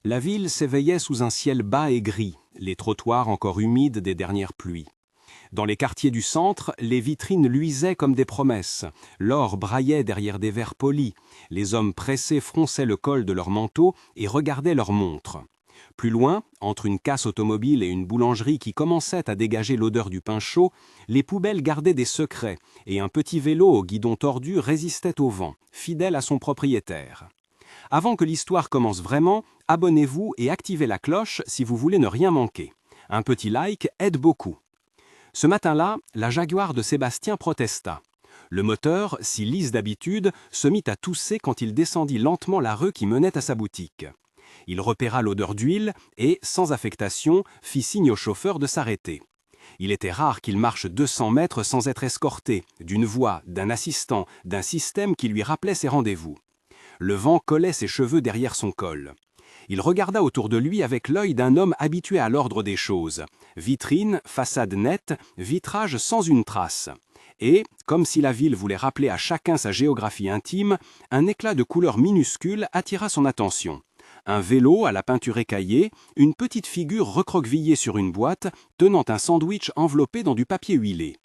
La ville s'éveillait sous un ciel bas et gris, les trottoirs encore humides des dernières pluies. Dans les quartiers du centre, les vitrines luisaient comme des promesses, l'or braillait derrière des verres polis, les hommes pressés fronçaient le col de leur manteau et regardaient leurs montres. Plus loin, entre une casse automobile et une boulangerie qui commençait à dégager l'odeur du pain chaud, les poubelles gardaient des secrets et un petit vélo au guidon tordu résistait au vent, fidèle à son propriétaire. Avant que l'histoire commence vraiment, abonnez-vous et activez la cloche si vous voulez ne rien manquer. Un petit like aide beaucoup. Ce matin-là, la Jaguar de Sébastien protesta. Le moteur, si lisse d'habitude, se mit à tousser quand il descendit lentement la rue qui menait à sa boutique. Il repéra l'odeur d'huile et, sans affectation, fit signe au chauffeur de s'arrêter. Il était rare qu'il marche 200 mètres sans être escorté, d'une voix, d'un assistant, d'un système qui lui rappelait ses rendez-vous. Le vent collait ses cheveux derrière son col. Il regarda autour de lui avec l'œil d'un homme habitué à l'ordre des choses. Vitrine, façade nette, vitrage sans une trace. Et, comme si la ville voulait rappeler à chacun sa géographie intime, un éclat de couleur minuscule attira son attention. Un vélo à la peinture écaillée, une petite figure recroquevillée sur une boîte, tenant un sandwich enveloppé dans du papier huilé.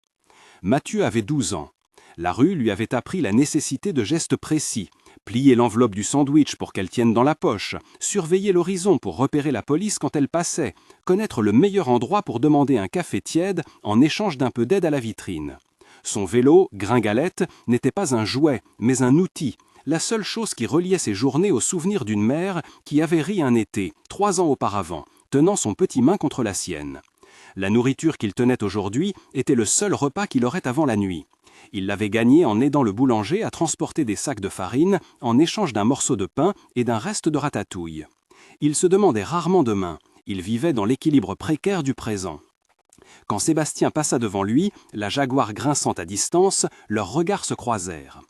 Mathieu avait 12 ans. La rue lui avait appris la nécessité de gestes précis. Plier l'enveloppe du sandwich pour qu'elle tienne dans la poche, surveiller l'horizon pour repérer la police quand elle passait, connaître le meilleur endroit pour demander un café tiède en échange d'un peu d'aide à la vitrine. Son vélo, Gringalette, n'était pas un jouet, mais un outil, la seule chose qui reliait ses journées au souvenir d'une mère qui avait ri un été, 3 ans auparavant, tenant son petit main contre la sienne. La nourriture qu'il tenait aujourd'hui était le seul repas qu'il aurait avant la nuit. Il l'avait gagné en aidant le boulanger à transporter des sacs de farine en échange d'un morceau de pain et d'un reste de ratatouille. Il se demandait rarement demain, il vivait dans l'équilibre précaire du présent. Quand Sébastien passa devant lui, la Jaguar grinçant à distance, leurs regards se croisèrent.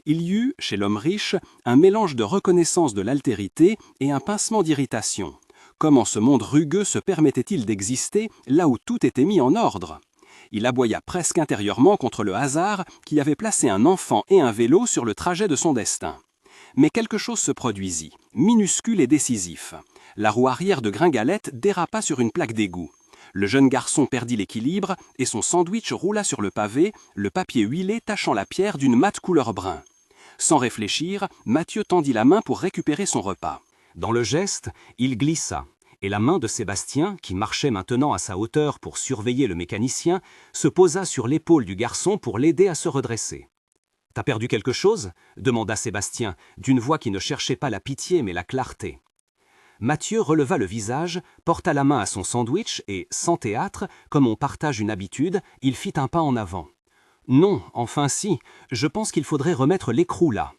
Il y eut, chez l'homme riche, un mélange de reconnaissance de l'altérité et un pincement d'irritation. Comment ce monde rugueux se permettait-il d'exister là où tout était mis en ordre ? Il aboya presque intérieurement contre le hasard qui avait placé un enfant et un vélo sur le trajet de son destin. Mais quelque chose se produisit, minuscule et décisif. La roue arrière de Gringalette dérapa sur une plaque d'égout. Le jeune garçon perdit l'équilibre et son sandwich roula sur le pavé, le papier huilé tachant la pierre d'une mate couleur brun. Sans réfléchir, Mathieu tendit la main pour récupérer son repas. Dans le geste, il glissa, et la main de Sébastien, qui marchait maintenant à sa hauteur pour surveiller le mécanicien, se posa sur l'épaule du garçon pour l'aider à se redresser. « T'as perdu quelque chose ?» demanda Sébastien, d'une voix qui ne cherchait pas la pitié mais la clarté. Mathieu releva le visage, porta la main à son sandwich et, sans théâtre, comme on partage une habitude, il fit un pas en avant. « Non, enfin si, je pense qu'il faudrait remettre l'écrou là. »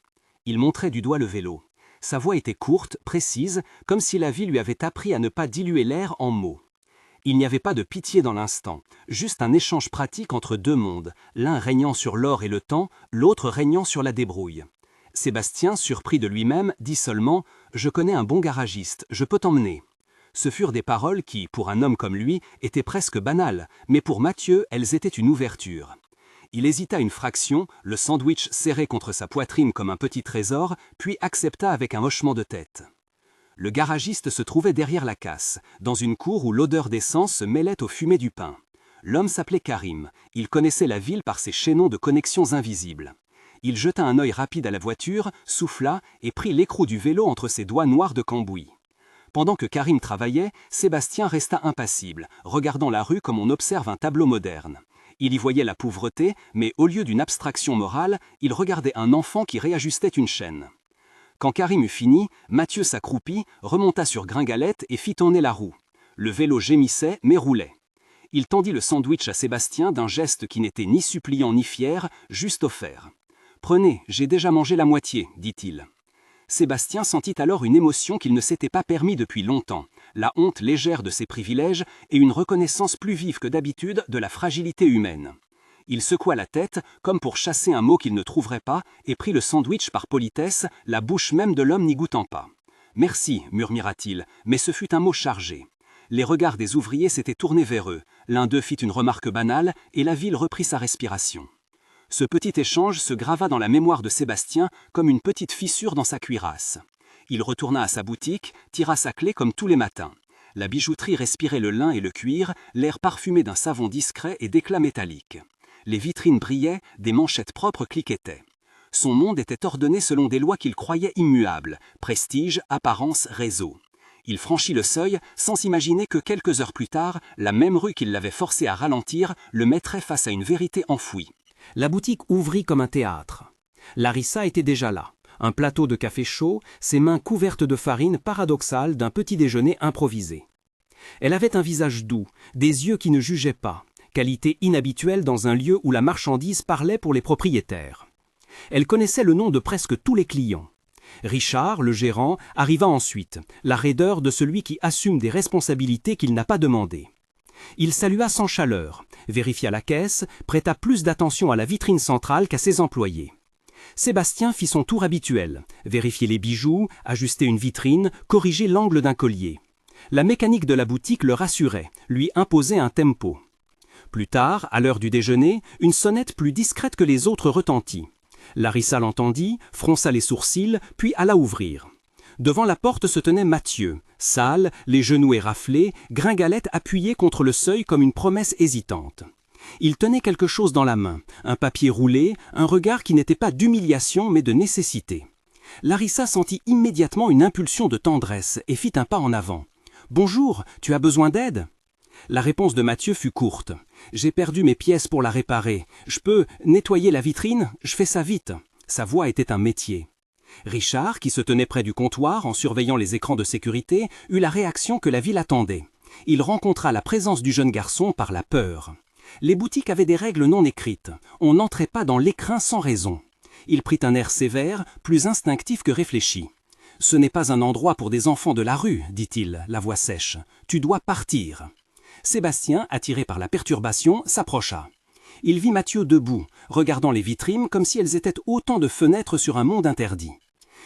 Il montrait du doigt le vélo. Sa voix était courte, précise, comme si la vie lui avait appris à ne pas diluer l'air en mots. Il n'y avait pas de pitié dans l'instant, juste un échange pratique entre deux mondes, l'un régnant sur l'or et le temps, l'autre régnant sur la débrouille. Sébastien, surpris de lui-même, dit seulement « Je connais un bon garagiste, je peux t'emmener ». Ce furent des paroles qui, pour un homme comme lui, étaient presque banales, mais pour Mathieu, elles étaient une ouverture. Il hésita une fraction, le sandwich serré contre sa poitrine comme un petit trésor, puis accepta avec un hochement de tête. Le garagiste se trouvait derrière la casse, dans une cour où l'odeur d'essence se mêlait aux fumées du pain. L'homme s'appelait Karim, il connaissait la ville par ses chaînons de connexions invisibles. Il jeta un œil rapide à la voiture, souffla et prit l'écrou du vélo entre ses doigts noirs de cambouis. Pendant que Karim travaillait, Sébastien resta impassible, regardant la rue comme on observe un tableau moderne. Il y voyait la pauvreté, mais au lieu d'une abstraction morale, il regardait un enfant qui réajustait une chaîne. Quand Karim eut fini, Mathieu s'accroupit, remonta sur Gringalette et fit tourner la roue. Le vélo gémissait, mais roulait. Il tendit le sandwich à Sébastien d'un geste qui n'était ni suppliant ni fier, juste offert. « Prenez, j'ai déjà mangé la moitié, » dit-il. Sébastien sentit alors une émotion qu'il ne s'était pas permis depuis longtemps, la honte légère de ses privilèges et une reconnaissance plus vive que d'habitude de la fragilité humaine. Il secoua la tête, comme pour chasser un mot qu'il ne trouverait pas, et prit le sandwich par politesse, la bouche même de l'homme n'y goûtant pas. « Merci » murmura-t-il, mais ce fut un mot chargé. Les regards des ouvriers s'étaient tournés vers eux, l'un d'eux fit une remarque banale, et la ville reprit sa respiration. Ce petit échange se grava dans la mémoire de Sébastien comme une petite fissure dans sa cuirasse. Il retourna à sa boutique, tira sa clé comme tous les matins. La bijouterie respirait le lin et le cuir, l'air parfumé d'un savon discret et d'éclats métalliques. Les vitrines brillaient, des manchettes propres cliquettaient. Son monde était ordonné selon des lois qu'il croyait immuables, prestige, apparence, réseau. Il franchit le seuil sans s'imaginer que quelques heures plus tard, la même rue qui l'avait forcé à ralentir le mettrait face à une vérité enfouie. La boutique ouvrit comme un théâtre. Larissa était déjà là. Un plateau de café chaud, ses mains couvertes de farine paradoxale d'un petit déjeuner improvisé. Elle avait un visage doux, des yeux qui ne jugeaient pas, qualité inhabituelle dans un lieu où la marchandise parlait pour les propriétaires. Elle connaissait le nom de presque tous les clients. Richard, le gérant, arriva ensuite, la raideur de celui qui assume des responsabilités qu'il n'a pas demandées. Il salua sans chaleur, vérifia la caisse, prêta plus d'attention à la vitrine centrale qu'à ses employés. Sébastien fit son tour habituel, vérifier les bijoux, ajuster une vitrine, corriger l'angle d'un collier. La mécanique de la boutique le rassurait, lui imposait un tempo. Plus tard, à l'heure du déjeuner, une sonnette plus discrète que les autres retentit. Larissa l'entendit, fronça les sourcils, puis alla ouvrir. Devant la porte se tenait Mathieu, sale, les genoux éraflés, gringalette appuyée contre le seuil comme une promesse hésitante. Il tenait quelque chose dans la main, un papier roulé, un regard qui n'était pas d'humiliation mais de nécessité. Larissa sentit immédiatement une impulsion de tendresse et fit un pas en avant. « Bonjour, tu as besoin d'aide ?» La réponse de Mathieu fut courte. « J'ai perdu mes pièces pour la réparer. Je peux nettoyer la vitrine? Je fais ça vite. » Sa voix était un métier. Richard, qui se tenait près du comptoir en surveillant les écrans de sécurité, eut la réaction que la ville attendait. Il rencontra la présence du jeune garçon par la peur. Les boutiques avaient des règles non écrites. On n'entrait pas dans l'écrin sans raison. Il prit un air sévère, plus instinctif que réfléchi. « Ce n'est pas un endroit pour des enfants de la rue, dit-il, la voix sèche. Tu dois partir. » Sébastien, attiré par la perturbation, s'approcha. Il vit Mathieu debout, regardant les vitrines comme si elles étaient autant de fenêtres sur un monde interdit.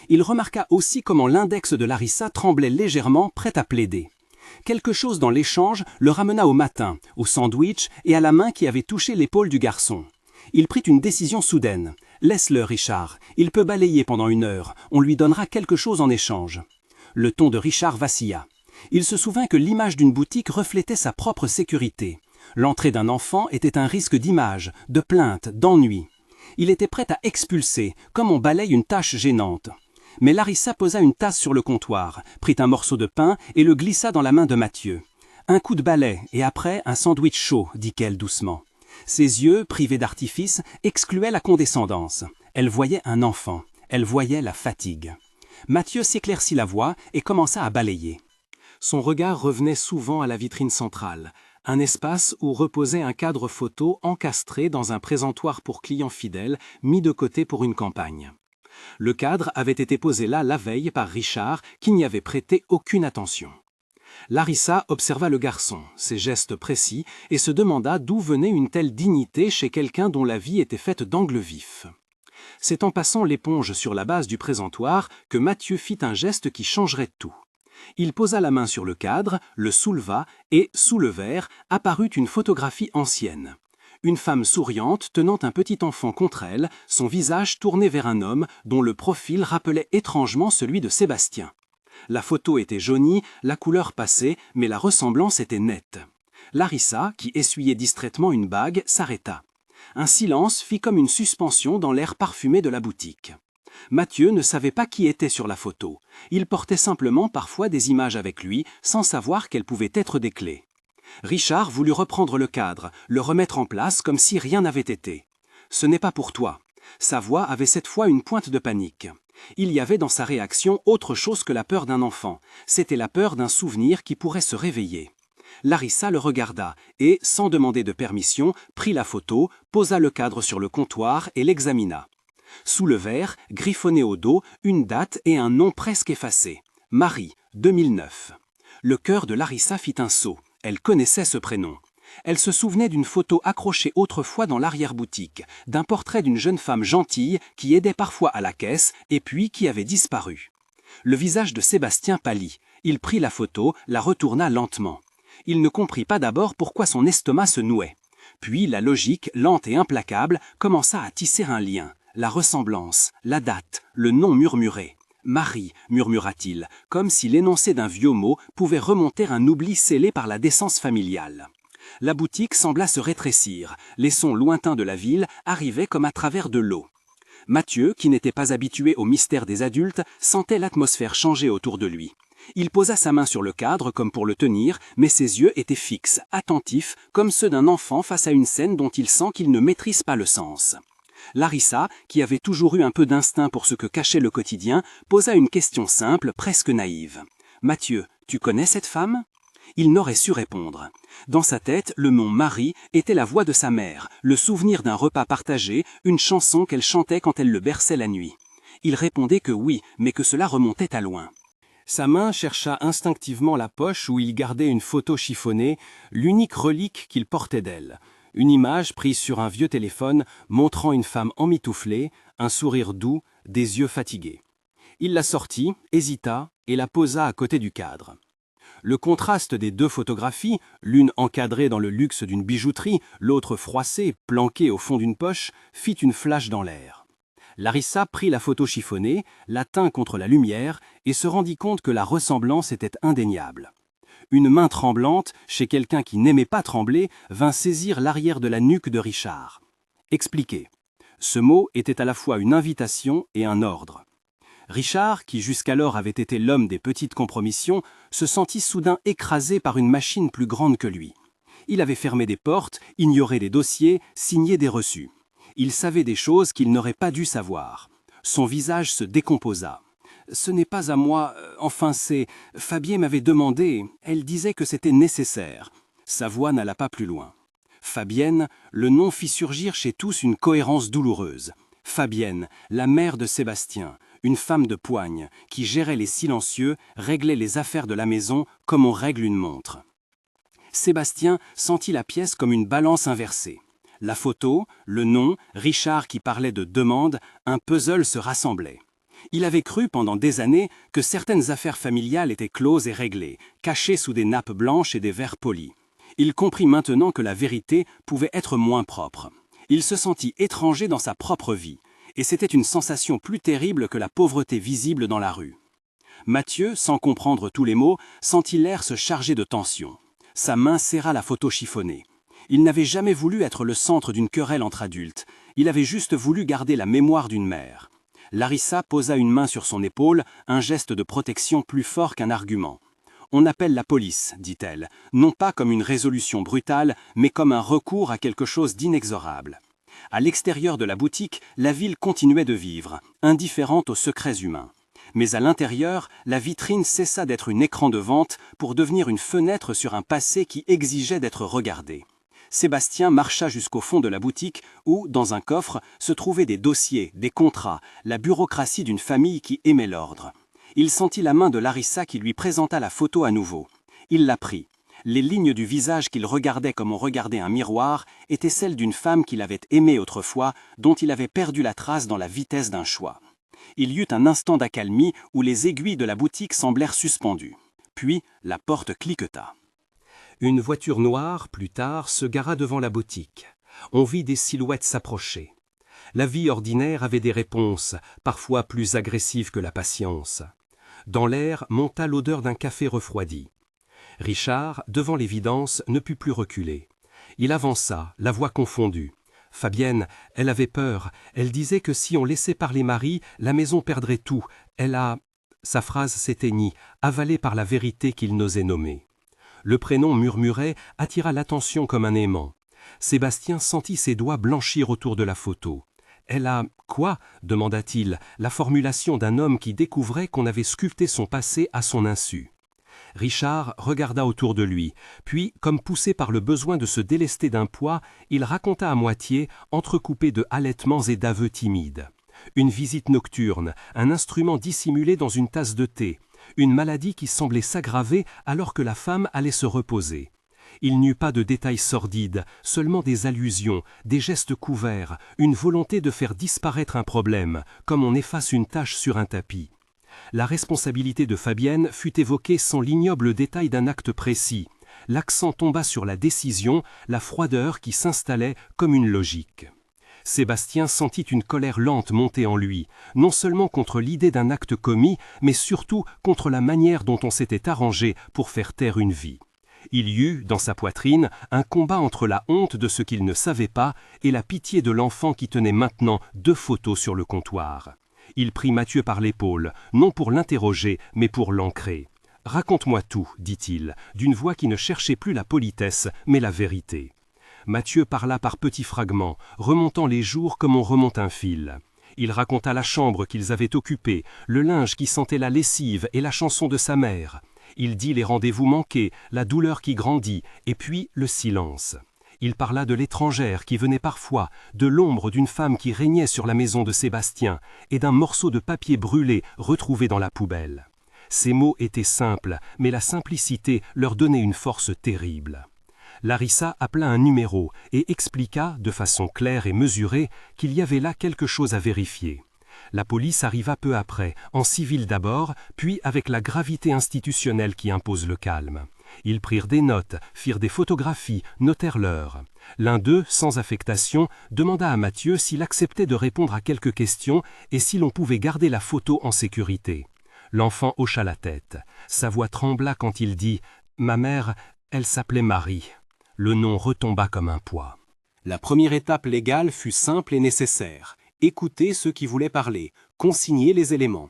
Il remarqua aussi comment l'index de Larissa tremblait légèrement, prêt à plaider. Quelque chose dans l'échange le ramena au matin, au sandwich et à la main qui avait touché l'épaule du garçon. Il prit une décision soudaine. « Laisse-le, Richard. Il peut balayer pendant 1 heure. On lui donnera quelque chose en échange. » Le ton de Richard vacilla. Il se souvint que l'image d'une boutique reflétait sa propre sécurité. L'entrée d'un enfant était un risque d'image, de plainte, d'ennui. Il était prêt à expulser, comme on balaye une tâche gênante. Mais Larissa posa une tasse sur le comptoir, prit un morceau de pain et le glissa dans la main de Mathieu. « Un coup de balai et après un sandwich chaud, dit-elle doucement. Ses yeux, privés d'artifice, excluaient la condescendance. Elle voyait un enfant. Elle voyait la fatigue. Mathieu s'éclaircit la voix et commença à balayer. Son regard revenait souvent à la vitrine centrale, un espace où reposait un cadre photo encastré dans un présentoir pour clients fidèles mis de côté pour une campagne. Le cadre avait été posé là la veille par Richard qui n'y avait prêté aucune attention. Larissa observa le garçon, ses gestes précis, et se demanda d'où venait une telle dignité chez quelqu'un dont la vie était faite d'angles vifs. C'est en passant l'éponge sur la base du présentoir que Mathieu fit un geste qui changerait tout. Il posa la main sur le cadre, le souleva et, sous le verre, apparut une photographie ancienne. Une femme souriante tenant un petit enfant contre elle, son visage tourné vers un homme dont le profil rappelait étrangement celui de Sébastien. La photo était jaunie, la couleur passée, mais la ressemblance était nette. Larissa, qui essuyait distraitement une bague, s'arrêta. Un silence fit comme une suspension dans l'air parfumé de la boutique. Mathieu ne savait pas qui était sur la photo. Il portait simplement parfois des images avec lui, sans savoir qu'elles pouvaient être des clés. Richard voulut reprendre le cadre, le remettre en place comme si rien n'avait été. « Ce n'est pas pour toi. » Sa voix avait cette fois une pointe de panique. Il y avait dans sa réaction autre chose que la peur d'un enfant. C'était la peur d'un souvenir qui pourrait se réveiller. Larissa le regarda et, sans demander de permission, prit la photo, posa le cadre sur le comptoir et l'examina. Sous le verre, griffonné au dos, une date et un nom presque effacé. Marie, 2009. Le cœur de Larissa fit un saut. Elle connaissait ce prénom. Elle se souvenait d'une photo accrochée autrefois dans l'arrière-boutique, d'un portrait d'une jeune femme gentille qui aidait parfois à la caisse et puis qui avait disparu. Le visage de Sébastien pâlit. Il prit la photo, la retourna lentement. Il ne comprit pas d'abord pourquoi son estomac se nouait. Puis la logique, lente et implacable, commença à tisser un lien. La ressemblance, la date, le nom murmuré. Marie, murmura-t-il, comme si l'énoncé d'un vieux mot pouvait remonter un oubli scellé par la décence familiale. La boutique sembla se rétrécir, les sons lointains de la ville arrivaient comme à travers de l'eau. Mathieu, qui n'était pas habitué au mystère des adultes, sentait l'atmosphère changer autour de lui. Il posa sa main sur le cadre comme pour le tenir, mais ses yeux étaient fixes, attentifs, comme ceux d'un enfant face à une scène dont il sent qu'il ne maîtrise pas le sens. Larissa, qui avait toujours eu un peu d'instinct pour ce que cachait le quotidien, posa une question simple, presque naïve. « Mathieu, tu connais cette femme ?» Il n'aurait su répondre. Dans sa tête, le nom Marie était la voix de sa mère, le souvenir d'un repas partagé, une chanson qu'elle chantait quand elle le berçait la nuit. Il répondait que oui, mais que cela remontait à loin. Sa main chercha instinctivement la poche où il gardait une photo chiffonnée, l'unique relique qu'il portait d'elle. Une image prise sur un vieux téléphone montrant une femme emmitouflée, un sourire doux, des yeux fatigués. Il la sortit, hésita et la posa à côté du cadre. Le contraste des deux photographies, l'une encadrée dans le luxe d'une bijouterie, l'autre froissée, planquée au fond d'une poche, fit une flash dans l'air. Larissa prit la photo chiffonnée, la tint contre la lumière et se rendit compte que la ressemblance était indéniable. Une main tremblante, chez quelqu'un qui n'aimait pas trembler, vint saisir l'arrière de la nuque de Richard. « Expliquer ». Ce mot était à la fois une invitation et un ordre. Richard, qui jusqu'alors avait été l'homme des petites compromissions, se sentit soudain écrasé par une machine plus grande que lui. Il avait fermé des portes, ignoré des dossiers, signé des reçus. Il savait des choses qu'il n'aurait pas dû savoir. Son visage se décomposa. « Ce n'est pas à moi, enfin c'est... Fabienne m'avait demandé, elle disait que c'était nécessaire. » Sa voix n'alla pas plus loin. Fabienne, le nom fit surgir chez tous une cohérence douloureuse. Fabienne, la mère de Sébastien, une femme de poigne, qui gérait les silencieux, réglait les affaires de la maison comme on règle une montre. Sébastien sentit la pièce comme une balance inversée. La photo, le nom, Richard qui parlait de demande, un puzzle se rassemblait. Il avait cru pendant des années que certaines affaires familiales étaient closes et réglées, cachées sous des nappes blanches et des verres polis. Il comprit maintenant que la vérité pouvait être moins propre. Il se sentit étranger dans sa propre vie, et c'était une sensation plus terrible que la pauvreté visible dans la rue. Mathieu, sans comprendre tous les mots, sentit l'air se charger de tension. Sa main serra la photo chiffonnée. Il n'avait jamais voulu être le centre d'une querelle entre adultes, il avait juste voulu garder la mémoire d'une mère. Larissa posa une main sur son épaule, un geste de protection plus fort qu'un argument. « On appelle la police, dit-elle, non pas comme une résolution brutale, mais comme un recours à quelque chose d'inexorable. » À l'extérieur de la boutique, la ville continuait de vivre, indifférente aux secrets humains. Mais à l'intérieur, la vitrine cessa d'être un écran de vente pour devenir une fenêtre sur un passé qui exigeait d'être regardé. Sébastien marcha jusqu'au fond de la boutique où, dans un coffre, se trouvaient des dossiers, des contrats, la bureaucratie d'une famille qui aimait l'ordre. Il sentit la main de Larissa qui lui présenta la photo à nouveau. Il la prit. Les lignes du visage qu'il regardait comme on regardait un miroir étaient celles d'une femme qu'il avait aimée autrefois, dont il avait perdu la trace dans la vitesse d'un choix. Il y eut un instant d'accalmie où les aiguilles de la boutique semblèrent suspendues. Puis, la porte cliqueta. Une voiture noire, plus tard, se gara devant la boutique. On vit des silhouettes s'approcher. La vie ordinaire avait des réponses, parfois plus agressives que la patience. Dans l'air monta l'odeur d'un café refroidi. Richard, devant l'évidence, ne put plus reculer. Il avança, la voix confondue. Fabienne, elle avait peur. Elle disait que si on laissait parler Marie, la maison perdrait tout. Elle a... Sa phrase s'éteignit, avalée par la vérité qu'il n'osait nommer. Le prénom murmuré attira l'attention comme un aimant. Sébastien sentit ses doigts blanchir autour de la photo. « Elle a... quoi » demanda-t-il, la formulation d'un homme qui découvrait qu'on avait sculpté son passé à son insu. Richard regarda autour de lui, puis, comme poussé par le besoin de se délester d'un poids, il raconta à moitié, entrecoupé de halètements et d'aveux timides. Une visite nocturne, un instrument dissimulé dans une tasse de thé, une maladie qui semblait s'aggraver alors que la femme allait se reposer. Il n'y eut pas de détails sordides, seulement des allusions, des gestes couverts, une volonté de faire disparaître un problème, comme on efface une tache sur un tapis. La responsabilité de Fabienne fut évoquée sans l'ignoble détail d'un acte précis. L'accent tomba sur la décision, la froideur qui s'installait comme une logique. Sébastien sentit une colère lente monter en lui, non seulement contre l'idée d'un acte commis, mais surtout contre la manière dont on s'était arrangé pour faire taire une vie. Il y eut, dans sa poitrine, un combat entre la honte de ce qu'il ne savait pas et la pitié de l'enfant qui tenait maintenant 2 photos sur le comptoir. Il prit Mathieu par l'épaule, non pour l'interroger, mais pour l'ancrer. « Raconte-moi tout, dit-il, d'une voix qui ne cherchait plus la politesse, mais la vérité. » Mathieu parla par petits fragments, remontant les jours comme on remonte un fil. Il raconta la chambre qu'ils avaient occupée, le linge qui sentait la lessive et la chanson de sa mère. Il dit les rendez-vous manqués, la douleur qui grandit, et puis le silence. Il parla de l'étrangère qui venait parfois, de l'ombre d'une femme qui régnait sur la maison de Sébastien, et d'un morceau de papier brûlé retrouvé dans la poubelle. Ces mots étaient simples, mais la simplicité leur donnait une force terrible. Larissa appela un numéro et expliqua, de façon claire et mesurée, qu'il y avait là quelque chose à vérifier. La police arriva peu après, en civil d'abord, puis avec la gravité institutionnelle qui impose le calme. Ils prirent des notes, firent des photographies, notèrent l'heure. L'un d'eux, sans affectation, demanda à Mathieu s'il acceptait de répondre à quelques questions et si l'on pouvait garder la photo en sécurité. L'enfant hocha la tête. Sa voix trembla quand il dit « Ma mère, elle s'appelait Marie ». Le nom retomba comme un poids. La première étape légale fut simple et nécessaire. Écouter ceux qui voulaient parler, consigner les éléments.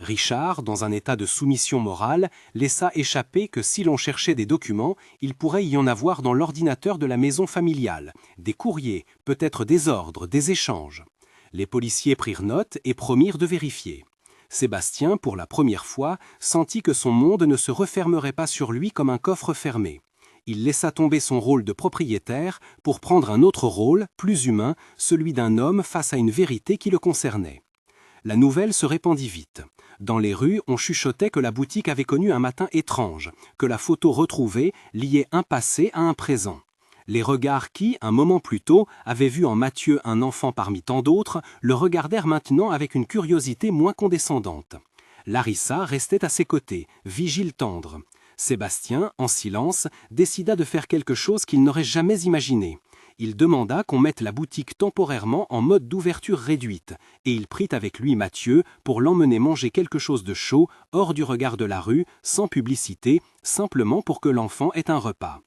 Richard, dans un état de soumission morale, laissa échapper que si l'on cherchait des documents, il pourrait y en avoir dans l'ordinateur de la maison familiale, des courriers, peut-être des ordres, des échanges. Les policiers prirent note et promirent de vérifier. Sébastien, pour la première fois, sentit que son monde ne se refermerait pas sur lui comme un coffre fermé. Il laissa tomber son rôle de propriétaire pour prendre un autre rôle, plus humain, celui d'un homme face à une vérité qui le concernait. La nouvelle se répandit vite. Dans les rues, on chuchotait que la boutique avait connu un matin étrange, que la photo retrouvée liait un passé à un présent. Les regards qui, un moment plus tôt, avaient vu en Mathieu un enfant parmi tant d'autres, le regardèrent maintenant avec une curiosité moins condescendante. Larissa restait à ses côtés, vigile tendre. Sébastien, en silence, décida de faire quelque chose qu'il n'aurait jamais imaginé. Il demanda qu'on mette la boutique temporairement en mode d'ouverture réduite, et il prit avec lui Mathieu pour l'emmener manger quelque chose de chaud, hors du regard de la rue, sans publicité, simplement pour que l'enfant ait un repas.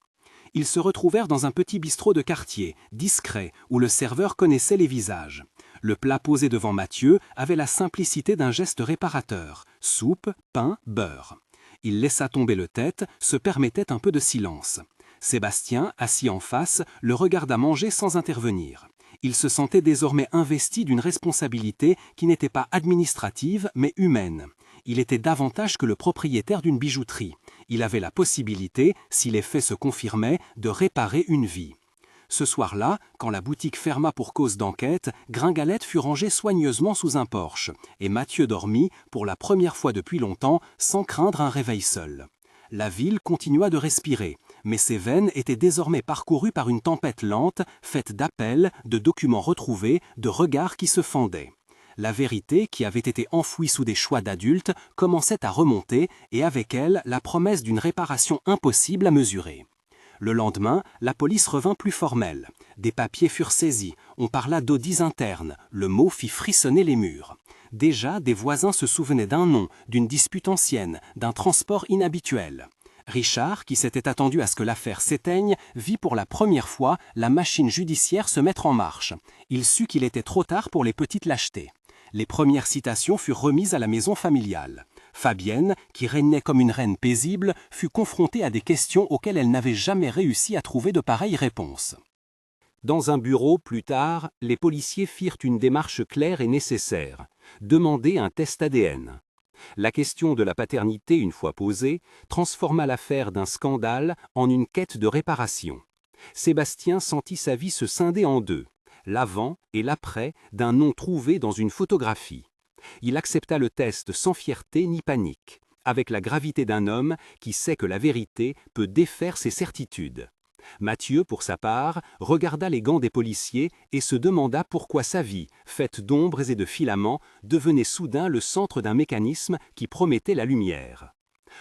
Ils se retrouvèrent dans un petit bistrot de quartier, discret, où le serveur connaissait les visages. Le plat posé devant Mathieu avait la simplicité d'un geste réparateur, soupe, pain, beurre. Il laissa tomber le tête, se permettait un peu de silence. Sébastien, assis en face, le regarda manger sans intervenir. Il se sentait désormais investi d'une responsabilité qui n'était pas administrative, mais humaine. Il était davantage que le propriétaire d'une bijouterie. Il avait la possibilité, si les faits se confirmaient, de réparer une vie. Ce soir-là, quand la boutique ferma pour cause d'enquête, Gringalette fut rangée soigneusement sous un porche, et Mathieu dormit, pour la première fois depuis longtemps, sans craindre un réveil seul. La ville continua de respirer, mais ses veines étaient désormais parcourues par une tempête lente, faite d'appels, de documents retrouvés, de regards qui se fendaient. La vérité, qui avait été enfouie sous des choix d'adultes, commençait à remonter, et avec elle, la promesse d'une réparation impossible à mesurer. Le lendemain, la police revint plus formelle. Des papiers furent saisis, on parla d'audits internes, le mot fit frissonner les murs. Déjà, des voisins se souvenaient d'un nom, d'une dispute ancienne, d'un transport inhabituel. Richard, qui s'était attendu à ce que l'affaire s'éteigne, vit pour la première fois la machine judiciaire se mettre en marche. Il sut qu'il était trop tard pour les petites lâchetés. Les premières citations furent remises à la maison familiale. Fabienne, qui régnait comme une reine paisible, fut confrontée à des questions auxquelles elle n'avait jamais réussi à trouver de pareilles réponses. Dans un bureau, plus tard, les policiers firent une démarche claire et nécessaire, demander un test ADN. La question de la paternité, une fois posée, transforma l'affaire d'un scandale en une quête de réparation. Sébastien sentit sa vie se scinder en deux, l'avant et l'après d'un nom trouvé dans une photographie. Il accepta le test sans fierté ni panique, avec la gravité d'un homme qui sait que la vérité peut défaire ses certitudes. Mathieu, pour sa part, regarda les gants des policiers et se demanda pourquoi sa vie, faite d'ombres et de filaments, devenait soudain le centre d'un mécanisme qui promettait la lumière.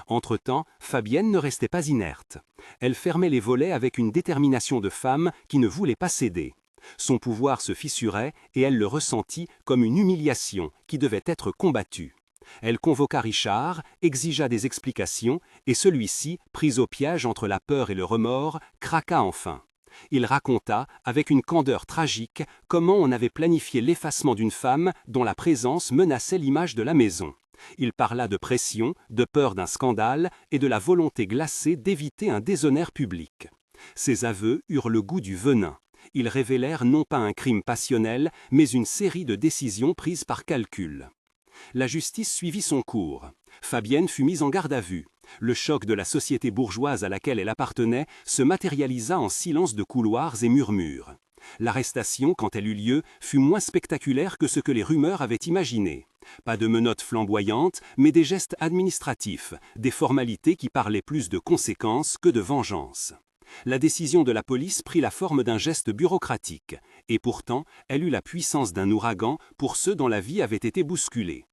Entre-temps, Fabienne ne restait pas inerte. Elle fermait les volets avec une détermination de femme qui ne voulait pas céder. Son pouvoir se fissurait et elle le ressentit comme une humiliation qui devait être combattue. Elle convoqua Richard, exigea des explications, et celui-ci, pris au piège entre la peur et le remords, craqua enfin. Il raconta, avec une candeur tragique, comment on avait planifié l'effacement d'une femme dont la présence menaçait l'image de la maison. Il parla de pression, de peur d'un scandale et de la volonté glacée d'éviter un déshonneur public. Ses aveux eurent le goût du venin. Ils révélèrent non pas un crime passionnel, mais une série de décisions prises par calcul. La justice suivit son cours. Fabienne fut mise en garde à vue. Le choc de la société bourgeoise à laquelle elle appartenait se matérialisa en silence de couloirs et murmures. L'arrestation, quand elle eut lieu, fut moins spectaculaire que ce que les rumeurs avaient imaginé. Pas de menottes flamboyantes, mais des gestes administratifs, des formalités qui parlaient plus de conséquences que de vengeance. La décision de la police prit la forme d'un geste bureaucratique, et pourtant elle eut la puissance d'un ouragan pour ceux dont la vie avait été bousculée.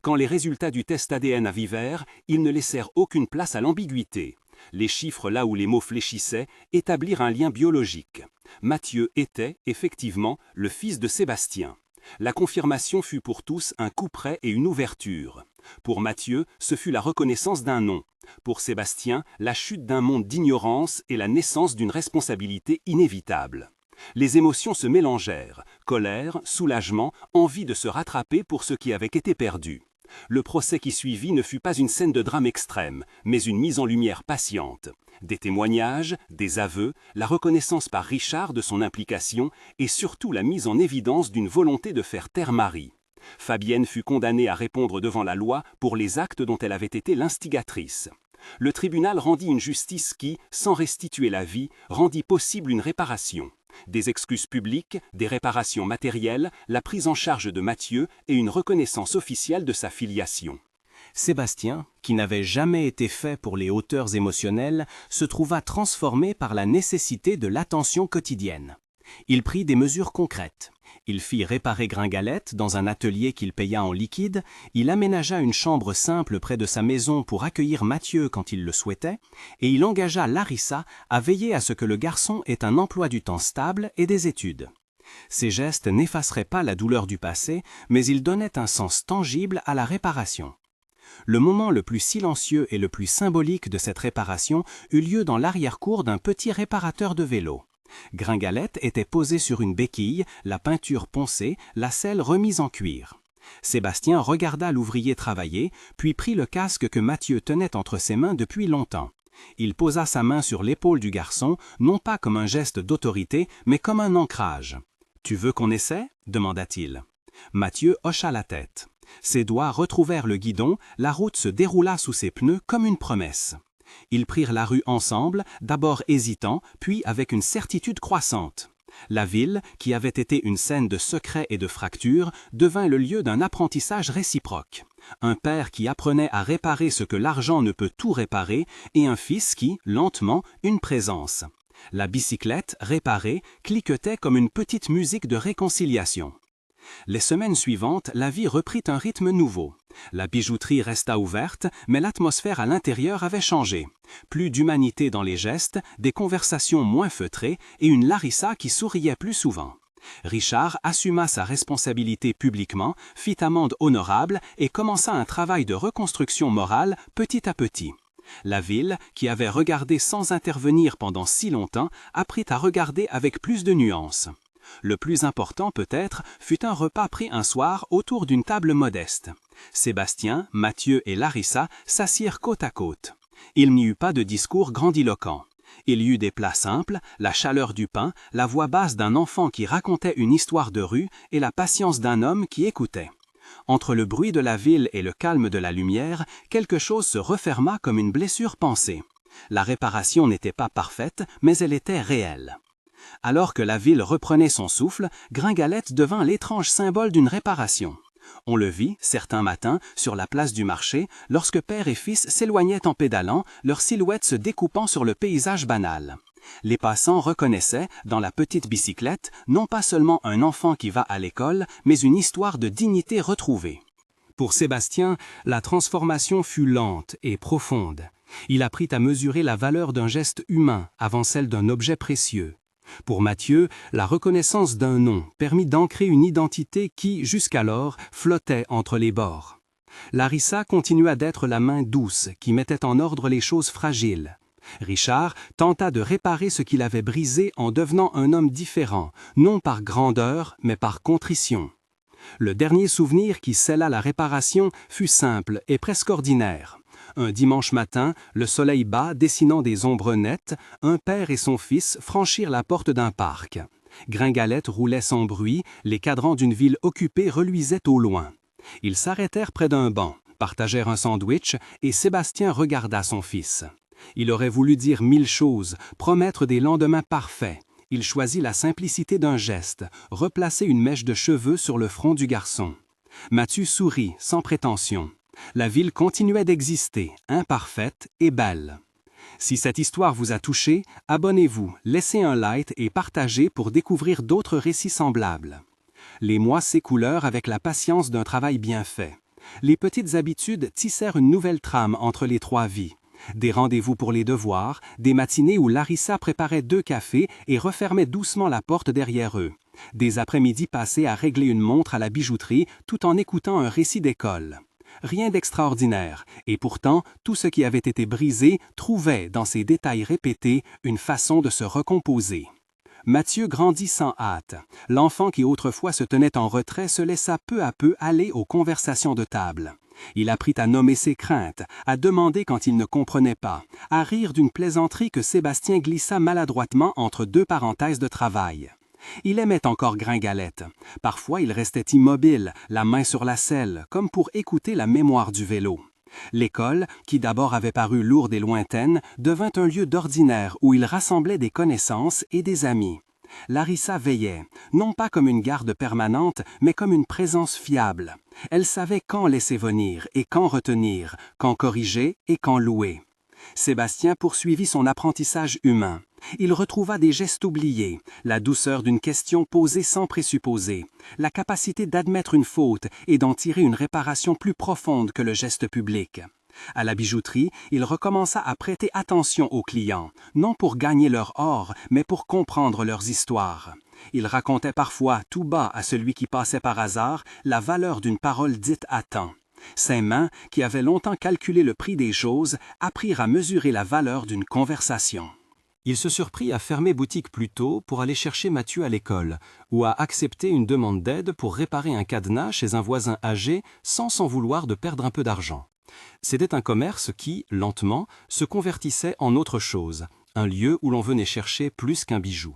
Quand les résultats du test ADN arrivèrent, ils ne laissèrent aucune place à l'ambiguïté. Les chiffres là où les mots fléchissaient établirent un lien biologique. Mathieu était, effectivement, le fils de Sébastien. La confirmation fut pour tous un couperet et une ouverture. Pour Mathieu, ce fut la reconnaissance d'un nom. Pour Sébastien, la chute d'un monde d'ignorance et la naissance d'une responsabilité inévitable. Les émotions se mélangèrent, colère, soulagement, envie de se rattraper pour ce qui avait été perdu. Le procès qui suivit ne fut pas une scène de drame extrême, mais une mise en lumière patiente. Des témoignages, des aveux, la reconnaissance par Richard de son implication et surtout la mise en évidence d'une volonté de faire taire Marie. Fabienne fut condamnée à répondre devant la loi pour les actes dont elle avait été l'instigatrice. Le tribunal rendit une justice qui, sans restituer la vie, rendit possible une réparation. Des excuses publiques, des réparations matérielles, la prise en charge de Mathieu et une reconnaissance officielle de sa filiation. Sébastien, qui n'avait jamais été fait pour les hauteurs émotionnelles, se trouva transformé par la nécessité de l'attention quotidienne. Il prit des mesures concrètes. Il fit réparer Gringalette dans un atelier qu'il paya en liquide, il aménagea une chambre simple près de sa maison pour accueillir Mathieu quand il le souhaitait, et il engagea Larissa à veiller à ce que le garçon ait un emploi du temps stable et des études. Ces gestes n'effaceraient pas la douleur du passé, mais ils donnaient un sens tangible à la réparation. Le moment le plus silencieux et le plus symbolique de cette réparation eut lieu dans l'arrière-cour d'un petit réparateur de vélo. Gringalette était posée sur une béquille, la peinture poncée, la selle remise en cuir. Sébastien regarda l'ouvrier travailler, puis prit le casque que Mathieu tenait entre ses mains depuis longtemps. Il posa sa main sur l'épaule du garçon, non pas comme un geste d'autorité, mais comme un ancrage. « Tu veux qu'on essaie » demanda-t-il. Mathieu hocha la tête. Ses doigts retrouvèrent le guidon, la route se déroula sous ses pneus comme une promesse. Ils prirent la rue ensemble, d'abord hésitants, puis avec une certitude croissante. La ville, qui avait été une scène de secrets et de fractures, devint le lieu d'un apprentissage réciproque. Un père qui apprenait à réparer ce que l'argent ne peut tout réparer, et un fils qui, lentement, une présence. La bicyclette, réparée, cliquetait comme une petite musique de réconciliation. Les semaines suivantes, la vie reprit un rythme nouveau. La bijouterie resta ouverte, mais l'atmosphère à l'intérieur avait changé. Plus d'humanité dans les gestes, des conversations moins feutrées et une Larissa qui souriait plus souvent. Richard assuma sa responsabilité publiquement, fit amende honorable et commença un travail de reconstruction morale petit à petit. La ville, qui avait regardé sans intervenir pendant si longtemps, apprit à regarder avec plus de nuances. Le plus important peut-être fut un repas pris un soir autour d'une table modeste. Sébastien, Mathieu et Larissa s'assirent côte à côte. Il n'y eut pas de discours grandiloquent. Il y eut des plats simples, la chaleur du pain, la voix basse d'un enfant qui racontait une histoire de rue et la patience d'un homme qui écoutait. Entre le bruit de la ville et le calme de la lumière, quelque chose se referma comme une blessure pansée. La réparation n'était pas parfaite, mais elle était réelle. Alors que la ville reprenait son souffle, Gringalette devint l'étrange symbole d'une réparation. On le vit, certains matins, sur la place du marché, lorsque père et fils s'éloignaient en pédalant, leurs silhouettes se découpant sur le paysage banal. Les passants reconnaissaient, dans la petite bicyclette, non pas seulement un enfant qui va à l'école, mais une histoire de dignité retrouvée. Pour Sébastien, la transformation fut lente et profonde. Il apprit à mesurer la valeur d'un geste humain avant celle d'un objet précieux. Pour Mathieu, la reconnaissance d'un nom permit d'ancrer une identité qui, jusqu'alors, flottait entre les bords. Larissa continua d'être la main douce qui mettait en ordre les choses fragiles. Richard tenta de réparer ce qu'il avait brisé en devenant un homme différent, non par grandeur, mais par contrition. Le dernier souvenir qui scella la réparation fut simple et presque ordinaire. Un dimanche matin, le soleil bas dessinant des ombres nettes, un père et son fils franchirent la porte d'un parc. Gringalette roulait sans bruit, les cadrans d'une ville occupée reluisaient au loin. Ils s'arrêtèrent près d'un banc, partagèrent un sandwich et Sébastien regarda son fils. Il aurait voulu dire 1000 choses, promettre des lendemains parfaits. Il choisit la simplicité d'un geste, replacer une mèche de cheveux sur le front du garçon. Mathieu sourit, sans prétention. La ville continuait d'exister, imparfaite et belle. Si cette histoire vous a touché, abonnez-vous, laissez un like et partagez pour découvrir d'autres récits semblables. Les mois s'écoulèrent avec la patience d'un travail bien fait. Les petites habitudes tissèrent une nouvelle trame entre les 3 vies. Des rendez-vous pour les devoirs, des matinées où Larissa préparait 2 cafés et refermait doucement la porte derrière eux. Des après-midi passés à régler une montre à la bijouterie tout en écoutant un récit d'école. Rien d'extraordinaire, et pourtant tout ce qui avait été brisé trouvait dans ces détails répétés une façon de se recomposer. Mathieu grandit sans hâte. L'enfant qui autrefois se tenait en retrait se laissa peu à peu aller aux conversations de table. Il apprit à nommer ses craintes, à demander quand il ne comprenait pas, à rire d'une plaisanterie que Sébastien glissa maladroitement entre 2 parenthèses de travail. Il aimait encore Gringalette. Parfois, il restait immobile, la main sur la selle, comme pour écouter la mémoire du vélo. L'école, qui d'abord avait paru lourde et lointaine, devint un lieu d'ordinaire où il rassemblait des connaissances et des amis. Larissa veillait, non pas comme une garde permanente, mais comme une présence fiable. Elle savait quand laisser venir et quand retenir, quand corriger et quand louer. Sébastien poursuivit son apprentissage humain. Il retrouva des gestes oubliés, la douceur d'une question posée sans présupposer, la capacité d'admettre une faute et d'en tirer une réparation plus profonde que le geste public. À la bijouterie, il recommença à prêter attention aux clients, non pour gagner leur or, mais pour comprendre leurs histoires. Il racontait parfois tout bas à celui qui passait par hasard la valeur d'une parole dite à temps. Ses mains, qui avaient longtemps calculé le prix des choses, apprirent à mesurer la valeur d'une conversation. Il se surprit à fermer boutique plus tôt pour aller chercher Mathieu à l'école, ou à accepter une demande d'aide pour réparer un cadenas chez un voisin âgé sans s'en vouloir de perdre un peu d'argent. C'était un commerce qui, lentement, se convertissait en autre chose, un lieu où l'on venait chercher plus qu'un bijou.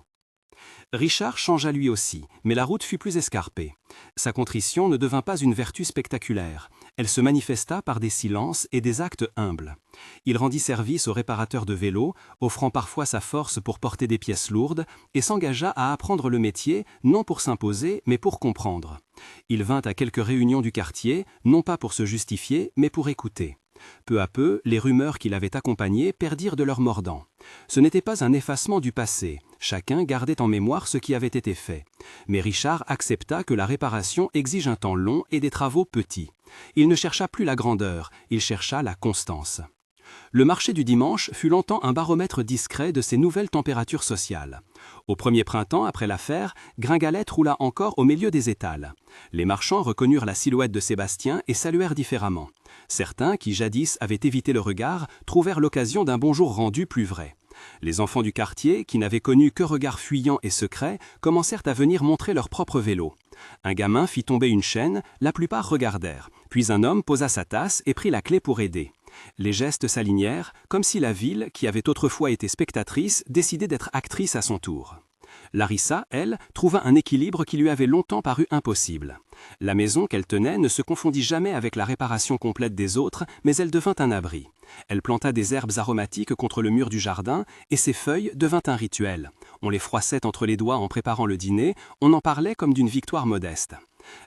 Richard changea lui aussi, mais la route fut plus escarpée. Sa contrition ne devint pas une vertu spectaculaire. Elle se manifesta par des silences et des actes humbles. Il rendit service aux réparateurs de vélos, offrant parfois sa force pour porter des pièces lourdes, et s'engagea à apprendre le métier, non pour s'imposer, mais pour comprendre. Il vint à quelques réunions du quartier, non pas pour se justifier, mais pour écouter. Peu à peu, les rumeurs qui l'avaient accompagné perdirent de leur mordant. Ce n'était pas un effacement du passé, chacun gardait en mémoire ce qui avait été fait. Mais Richard accepta que la réparation exige un temps long et des travaux petits. Il ne chercha plus la grandeur, il chercha la constance. Le marché du dimanche fut longtemps un baromètre discret de ces nouvelles températures sociales. Au premier printemps, après l'affaire, Gringalette roula encore au milieu des étals. Les marchands reconnurent la silhouette de Sébastien et saluèrent différemment. Certains, qui jadis avaient évité le regard, trouvèrent l'occasion d'un bonjour rendu plus vrai. Les enfants du quartier, qui n'avaient connu que regards fuyants et secrets, commencèrent à venir montrer leur propre vélo. Un gamin fit tomber une chaîne, la plupart regardèrent. Puis un homme posa sa tasse et prit la clé pour aider. Les gestes s'alignèrent, comme si la ville, qui avait autrefois été spectatrice, décidait d'être actrice à son tour. Larissa, elle, trouva un équilibre qui lui avait longtemps paru impossible. La maison qu'elle tenait ne se confondit jamais avec la réparation complète des autres, mais elle devint un abri. Elle planta des herbes aromatiques contre le mur du jardin, et ses feuilles devinrent un rituel. On les froissait entre les doigts en préparant le dîner, on en parlait comme d'une victoire modeste.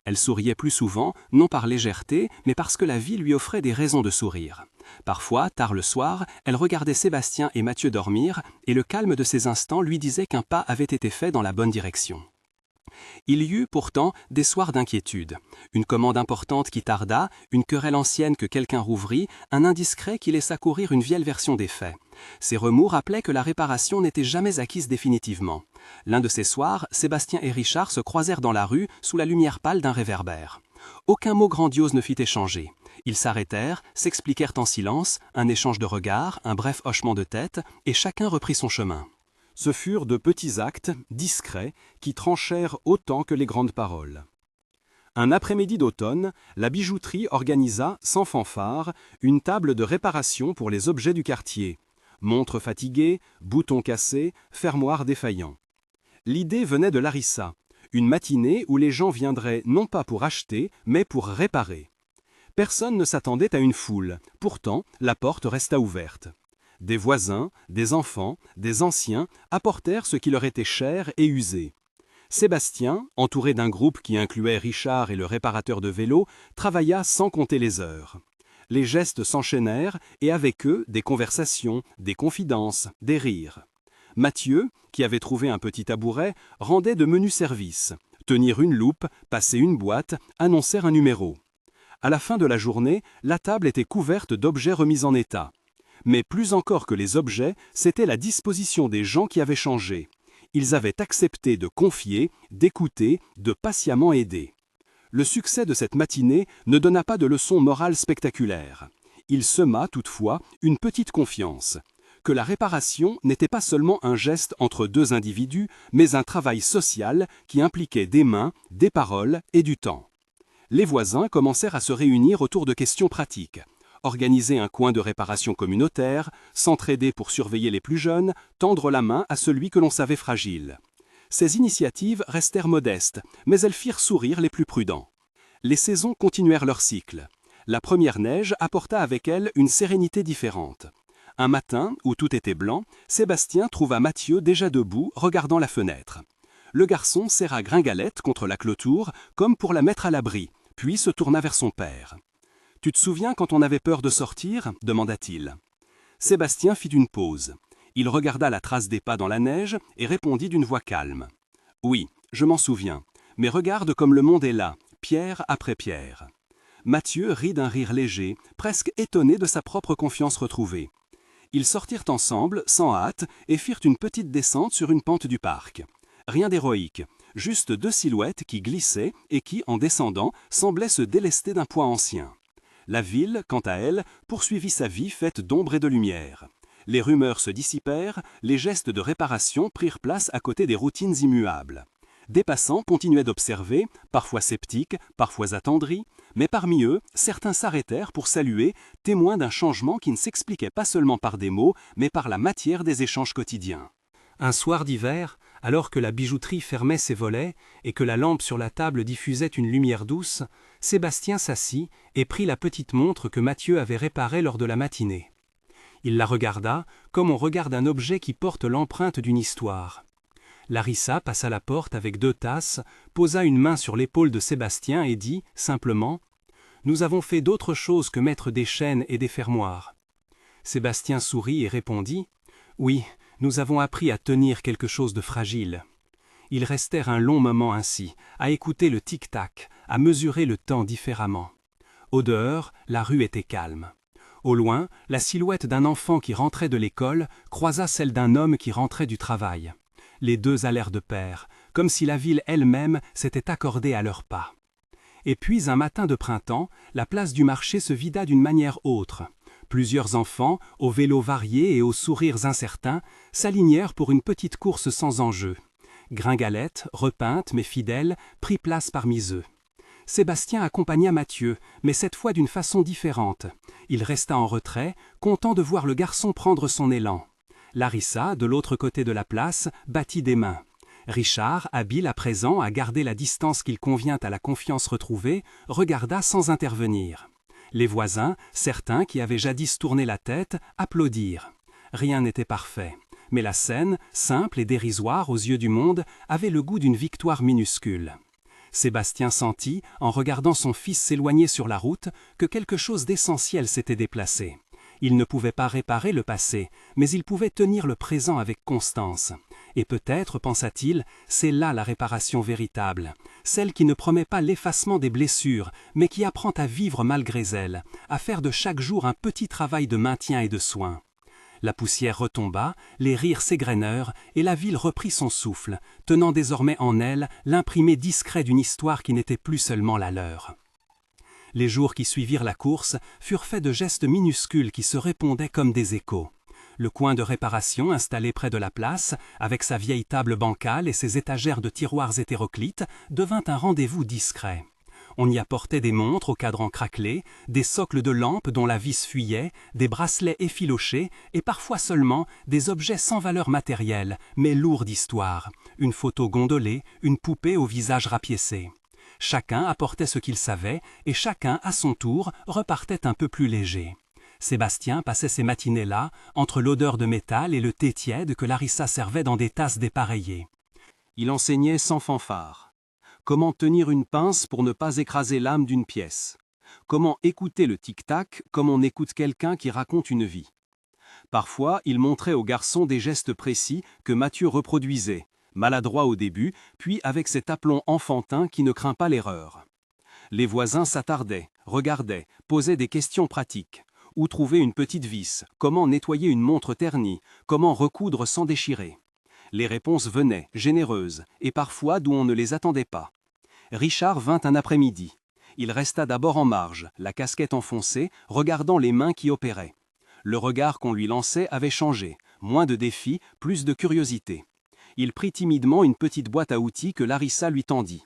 Elle souriait plus souvent, non par légèreté, mais parce que la vie lui offrait des raisons de sourire. Parfois, tard le soir, elle regardait Sébastien et Mathieu dormir, et le calme de ces instants lui disait qu'un pas avait été fait dans la bonne direction. Il y eut pourtant des soirs d'inquiétude. Une commande importante qui tarda, une querelle ancienne que quelqu'un rouvrit, un indiscret qui laissa courir une vieille version des faits. Ces remous rappelaient que la réparation n'était jamais acquise définitivement. L'un de ces soirs, Sébastien et Richard se croisèrent dans la rue sous la lumière pâle d'un réverbère. Aucun mot grandiose ne fut échangé. Ils s'arrêtèrent, s'expliquèrent en silence, un échange de regards, un bref hochement de tête, et chacun reprit son chemin. Ce furent de petits actes, discrets, qui tranchèrent autant que les grandes paroles. Un après-midi d'automne, la bijouterie organisa, sans fanfare, une table de réparation pour les objets du quartier. Montres fatiguées, boutons cassés, fermoirs défaillants. L'idée venait de Larissa, une matinée où les gens viendraient non pas pour acheter, mais pour réparer. Personne ne s'attendait à une foule, pourtant la porte resta ouverte. Des voisins, des enfants, des anciens apportèrent ce qui leur était cher et usé. Sébastien, entouré d'un groupe qui incluait Richard et le réparateur de vélo, travailla sans compter les heures. Les gestes s'enchaînèrent et avec eux des conversations, des confidences, des rires. Mathieu, qui avait trouvé un petit tabouret, rendait de menus services. Tenir une loupe, passer une boîte, annoncer un numéro. À la fin de la journée, la table était couverte d'objets remis en état. Mais plus encore que les objets, c'était la disposition des gens qui avait changé. Ils avaient accepté de confier, d'écouter, de patiemment aider. Le succès de cette matinée ne donna pas de leçon morale spectaculaire. Il sema, toutefois, une petite confiance. Que la réparation n'était pas seulement un geste entre deux individus, mais un travail social qui impliquait des mains, des paroles et du temps. Les voisins commencèrent à se réunir autour de questions pratiques. Organiser un coin de réparation communautaire, s'entraider pour surveiller les plus jeunes, tendre la main à celui que l'on savait fragile. Ces initiatives restèrent modestes, mais elles firent sourire les plus prudents. Les saisons continuèrent leur cycle. La première neige apporta avec elle une sérénité différente. Un matin, où tout était blanc, Sébastien trouva Mathieu déjà debout, regardant la fenêtre. Le garçon serra Gringalette contre la clôture, comme pour la mettre à l'abri, puis se tourna vers son père. « Tu te souviens quand on avait peur de sortir ?» demanda-t-il. Sébastien fit une pause. Il regarda la trace des pas dans la neige et répondit d'une voix calme. « Oui, je m'en souviens, mais regarde comme le monde est là, pierre après pierre. » Mathieu rit d'un rire léger, presque étonné de sa propre confiance retrouvée. Ils sortirent ensemble, sans hâte, et firent une petite descente sur une pente du parc. Rien d'héroïque, juste deux silhouettes qui glissaient et qui, en descendant, semblaient se délester d'un poids ancien. La ville, quant à elle, poursuivit sa vie faite d'ombre et de lumière. Les rumeurs se dissipèrent, les gestes de réparation prirent place à côté des routines immuables. Des passants continuaient d'observer, parfois sceptiques, parfois attendris, mais parmi eux, certains s'arrêtèrent pour saluer, témoins d'un changement qui ne s'expliquait pas seulement par des mots, mais par la matière des échanges quotidiens. Un soir d'hiver, alors que la bijouterie fermait ses volets et que la lampe sur la table diffusait une lumière douce, Sébastien s'assit et prit la petite montre que Mathieu avait réparée lors de la matinée. Il la regarda comme on regarde un objet qui porte l'empreinte d'une histoire. Larissa passa la porte avec 2 tasses, posa une main sur l'épaule de Sébastien et dit, simplement, « Nous avons fait d'autres choses que mettre des chaînes et des fermoirs. » Sébastien sourit et répondit, « Oui, nous avons appris à tenir quelque chose de fragile. » Ils restèrent un long moment ainsi, à écouter le tic-tac, à mesurer le temps différemment. Au dehors, la rue était calme. Au loin, la silhouette d'un enfant qui rentrait de l'école croisa celle d'un homme qui rentrait du travail. Les deux allèrent de pair, comme si la ville elle-même s'était accordée à leurs pas. Et puis, un matin de printemps, la place du marché se vida d'une manière autre. Plusieurs enfants, aux vélos variés et aux sourires incertains, s'alignèrent pour une petite course sans enjeu. Gringalette, repeinte mais fidèle, prit place parmi eux. Sébastien accompagna Mathieu, mais cette fois d'une façon différente. Il resta en retrait, content de voir le garçon prendre son élan. Larissa, de l'autre côté de la place, battit des mains. Richard, habile à présent à garder la distance qu'il convient à la confiance retrouvée, regarda sans intervenir. Les voisins, certains qui avaient jadis tourné la tête, applaudirent. Rien n'était parfait, mais la scène, simple et dérisoire aux yeux du monde, avait le goût d'une victoire minuscule. Sébastien sentit, en regardant son fils s'éloigner sur la route, que quelque chose d'essentiel s'était déplacé. Il ne pouvait pas réparer le passé, mais il pouvait tenir le présent avec constance. Et peut-être, pensa-t-il, c'est là la réparation véritable, celle qui ne promet pas l'effacement des blessures, mais qui apprend à vivre malgré elles, à faire de chaque jour un petit travail de maintien et de soin. La poussière retomba, les rires s'égrenèrent, et la ville reprit son souffle, tenant désormais en elle l'imprimé discret d'une histoire qui n'était plus seulement la leur. Les jours qui suivirent la course furent faits de gestes minuscules qui se répondaient comme des échos. Le coin de réparation installé près de la place, avec sa vieille table bancale et ses étagères de tiroirs hétéroclites, devint un rendez-vous discret. On y apportait des montres au cadran craquelé, des socles de lampes dont la vis fuyait, des bracelets effilochés et parfois seulement des objets sans valeur matérielle, mais lourds d'histoire, une photo gondolée, une poupée au visage rapiécé. Chacun apportait ce qu'il savait et chacun, à son tour, repartait un peu plus léger. Sébastien passait ces matinées-là entre l'odeur de métal et le thé tiède que Larissa servait dans des tasses dépareillées. Il enseignait sans fanfare. Comment tenir une pince pour ne pas écraser l'âme d'une pièce. Comment écouter le tic-tac comme on écoute quelqu'un qui raconte une vie. Parfois, il montrait aux garçons des gestes précis que Mathieu reproduisait, maladroit au début, puis avec cet aplomb enfantin qui ne craint pas l'erreur. Les voisins s'attardaient, regardaient, posaient des questions pratiques. Où trouver une petite vis, comment nettoyer une montre ternie, comment recoudre sans déchirer. Les réponses venaient, généreuses, et parfois d'où on ne les attendait pas. Richard vint un après-midi. Il resta d'abord en marge, la casquette enfoncée, regardant les mains qui opéraient. Le regard qu'on lui lançait avait changé, moins de défi, plus de curiosité. Il prit timidement une petite boîte à outils que Larissa lui tendit.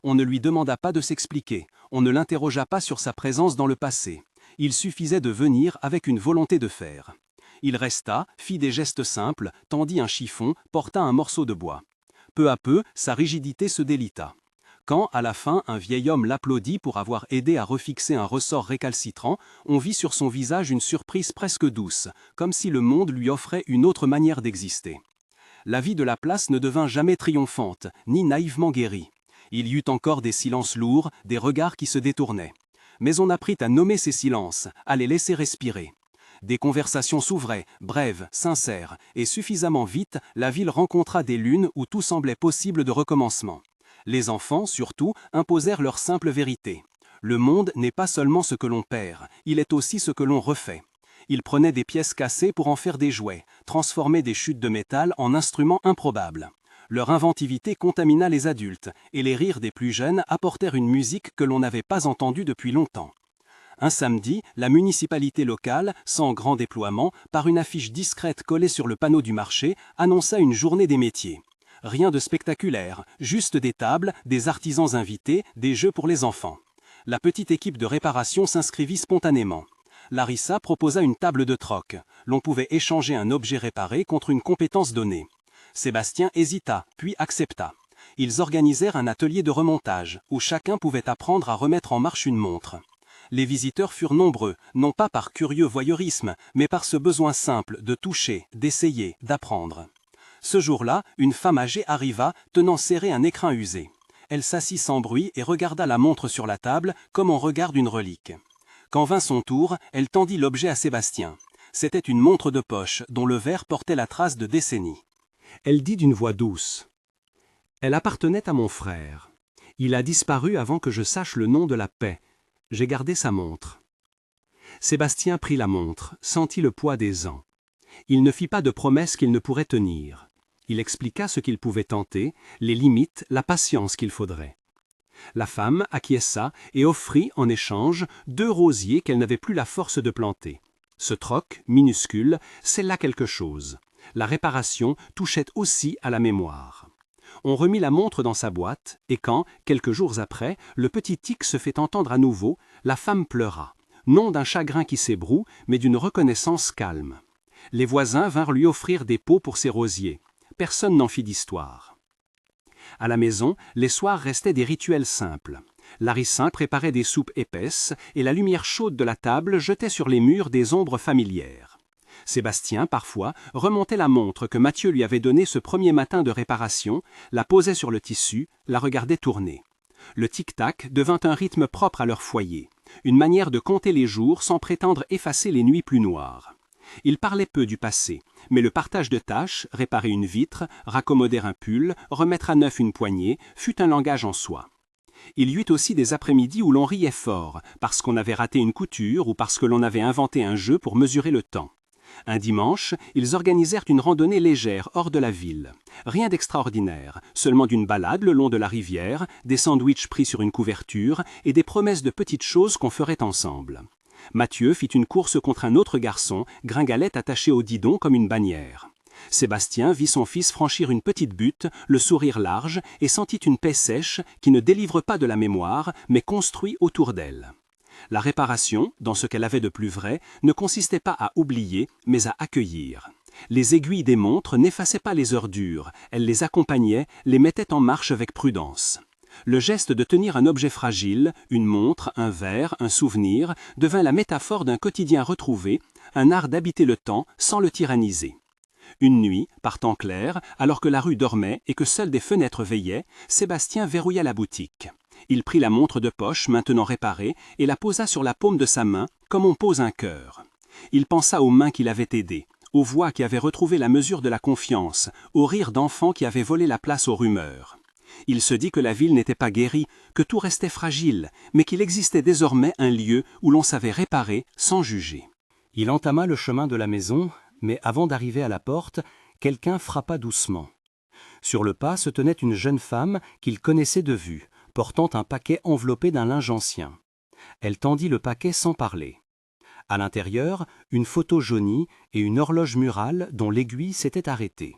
On ne lui demanda pas de s'expliquer, on ne l'interrogea pas sur sa présence dans le passé. Il suffisait de venir avec une volonté de faire. Il resta, fit des gestes simples, tendit un chiffon, porta un morceau de bois. Peu à peu, sa rigidité se délita. Quand, à la fin, un vieil homme l'applaudit pour avoir aidé à refixer un ressort récalcitrant, on vit sur son visage une surprise presque douce, comme si le monde lui offrait une autre manière d'exister. La vie de la place ne devint jamais triomphante, ni naïvement guérie. Il y eut encore des silences lourds, des regards qui se détournaient. Mais on apprit à nommer ces silences, à les laisser respirer. Des conversations s'ouvraient, brèves, sincères, et suffisamment vite, la ville rencontra des lunes où tout semblait possible de recommencement. Les enfants, surtout, imposèrent leur simple vérité. Le monde n'est pas seulement ce que l'on perd, il est aussi ce que l'on refait. Ils prenaient des pièces cassées pour en faire des jouets, transformer des chutes de métal en instruments improbables. Leur inventivité contamina les adultes, et les rires des plus jeunes apportèrent une musique que l'on n'avait pas entendue depuis longtemps. Un samedi, la municipalité locale, sans grand déploiement, par une affiche discrète collée sur le panneau du marché, annonça une journée des métiers. Rien de spectaculaire, juste des tables, des artisans invités, des jeux pour les enfants. La petite équipe de réparation s'inscrivit spontanément. Larissa proposa une table de troc. L'on pouvait échanger un objet réparé contre une compétence donnée. Sébastien hésita, puis accepta. Ils organisèrent un atelier de remontage, où chacun pouvait apprendre à remettre en marche une montre. Les visiteurs furent nombreux, non pas par curieux voyeurisme, mais par ce besoin simple de toucher, d'essayer, d'apprendre. Ce jour-là, une femme âgée arriva, tenant serré un écrin usé. Elle s'assit sans bruit et regarda la montre sur la table, comme on regarde une relique. Quand vint son tour, elle tendit l'objet à Sébastien. C'était une montre de poche, dont le verre portait la trace de décennies. Elle dit d'une voix douce. « Elle appartenait à mon frère. Il a disparu avant que je sache le nom de la paix. J'ai gardé sa montre. » Sébastien prit la montre, sentit le poids des ans. Il ne fit pas de promesse qu'il ne pourrait tenir. Il expliqua ce qu'il pouvait tenter, les limites, la patience qu'il faudrait. La femme acquiesça et offrit, en échange, 2 rosiers qu'elle n'avait plus la force de planter. Ce troc, minuscule, scella quelque chose. La réparation touchait aussi à la mémoire. On remit la montre dans sa boîte, et quand, quelques jours après, le petit tic se fait entendre à nouveau, la femme pleura, non d'un chagrin qui s'ébroue, mais d'une reconnaissance calme. Les voisins vinrent lui offrir des pots pour ses rosiers. Personne n'en fit d'histoire. À la maison, les soirs restaient des rituels simples. Larissa préparait des soupes épaisses, et la lumière chaude de la table jetait sur les murs des ombres familières. Sébastien, parfois, remontait la montre que Mathieu lui avait donnée ce premier matin de réparation, la posait sur le tissu, la regardait tourner. Le tic-tac devint un rythme propre à leur foyer, une manière de compter les jours sans prétendre effacer les nuits plus noires. Ils parlaient peu du passé, mais le partage de tâches, réparer une vitre, raccommoder un pull, remettre à neuf une poignée, fut un langage en soi. Il y eut aussi des après-midi où l'on riait fort, parce qu'on avait raté une couture ou parce que l'on avait inventé un jeu pour mesurer le temps. Un dimanche, ils organisèrent une randonnée légère hors de la ville. Rien d'extraordinaire, seulement d'une balade le long de la rivière, des sandwichs pris sur une couverture et des promesses de petites choses qu'on ferait ensemble. Mathieu fit une course contre un autre garçon, Gringalet attaché au didon comme une bannière. Sébastien vit son fils franchir une petite butte, le sourire large, et sentit une paix sèche qui ne délivre pas de la mémoire, mais construit autour d'elle. La réparation, dans ce qu'elle avait de plus vrai, ne consistait pas à oublier, mais à accueillir. Les aiguilles des montres n'effaçaient pas les heures dures, elles les accompagnaient, les mettaient en marche avec prudence. Le geste de tenir un objet fragile, une montre, un verre, un souvenir, devint la métaphore d'un quotidien retrouvé, un art d'habiter le temps sans le tyranniser. Une nuit, par temps clair, alors que la rue dormait et que seules des fenêtres veillaient, Sébastien verrouilla la boutique. Il prit la montre de poche maintenant réparée et la posa sur la paume de sa main, comme on pose un cœur. Il pensa aux mains qui l'avaient aidé, aux voix qui avaient retrouvé la mesure de la confiance, aux rires d'enfants qui avaient volé la place aux rumeurs. Il se dit que la ville n'était pas guérie, que tout restait fragile, mais qu'il existait désormais un lieu où l'on savait réparer sans juger. Il entama le chemin de la maison, mais avant d'arriver à la porte, quelqu'un frappa doucement. Sur le pas se tenait une jeune femme qu'il connaissait de vue, portant un paquet enveloppé d'un linge ancien. Elle tendit le paquet sans parler. À l'intérieur, une photo jaunie et une horloge murale dont l'aiguille s'était arrêtée.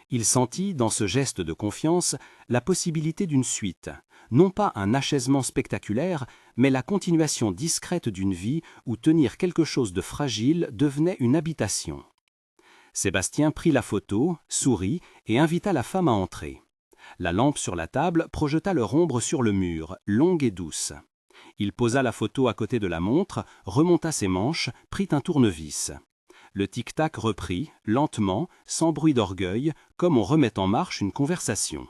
Il sentit, dans ce geste de confiance, la possibilité d'une suite, non pas un achèvement spectaculaire, mais la continuation discrète d'une vie où tenir quelque chose de fragile devenait une habitation. Sébastien prit la photo, sourit et invita la femme à entrer. La lampe sur la table projeta leur ombre sur le mur, longue et douce. Il posa la photo à côté de la montre, remonta ses manches, prit un tournevis. Le tic-tac reprit, lentement, sans bruit d'orgueil, comme on remet en marche une conversation.